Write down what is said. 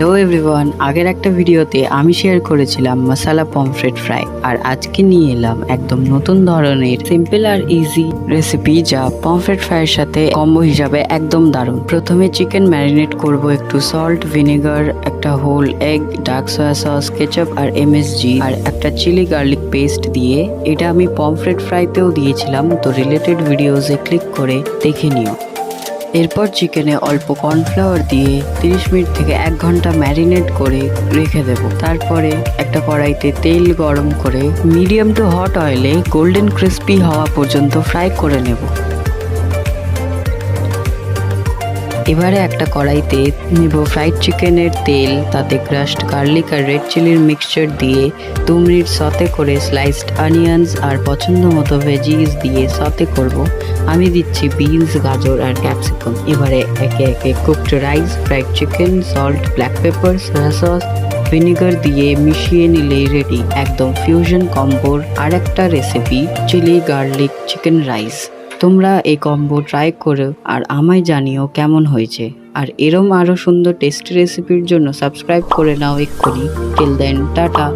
Hello everyone, আগের একটা ভিডিওতে আমি শেয়ার করেছিলাম মশালা পমফ্রেট ফ্রাই, আর আজকে নিয়ে এলাম একদম নতুন ধরনের সিম্পল আর ইজি রেসিপি যা পমফ্রেট ফ্রাইয়ের সাথে কম্বো হিসাবে একদম দারুণ। প্রথমে চিকেন ম্যারিনেট করব একটু সল্ট, ভিনেগার, একটা whole egg, dark soy sauce, ketchup আর এমএসজি আর একটা চিলি গার্লিক পেস্ট দিয়ে। এটা আমি পমফ্রেট ফ্রাইতেও দিয়েছিলাম, তো রিলেটেড ভিডিওসে ক্লিক করে দেখে নিও। এরপর চিকেনে অল্প কর্নফ্লাওয়ার দিয়ে 30 মিনিট থেকে 1 ঘন্টা ম্যারিনেট করে রেখে দেব। তারপরে একটা কড়াইতে তেল গরম করে মিডিয়াম টু হট অয়েলে গোল্ডেন ক্রিস্পি হওয়া পর্যন্ত ফ্রাই করে নেব। এবারে একটা কড়াইতে নেব ফ্রাইড চিকেনের তেল, তাতে ক্রাশড গার্লিক আর রেড চিলির মিক্সচার দিয়ে 2 মিনিট সতে করে স্লাইসড অনিয়ন্স আর পছন্দ মতো ভেজিস দিয়ে সতে করব। আমি দিচ্ছি বিনস, গাজর আর ক্যাপসিকাম। এবারে একে একে cooked rice, fried chicken, salt, black pepper, soya sauce, vinegar দিয়ে মিশিয়ে নিলেই রেডি একদম ফিউশন কম্বোর আরেকটা recipe, chilli garlic chicken rice. তোমরা এই কম্বো ট্রাই করো আর আমায় জানিও কেমন হয়েছে। আর এরম আরো সুন্দর টেস্টি রেসিপির জন্য সাবস্ক্রাইব করে নাও এক্ষুনি। Till then, tata.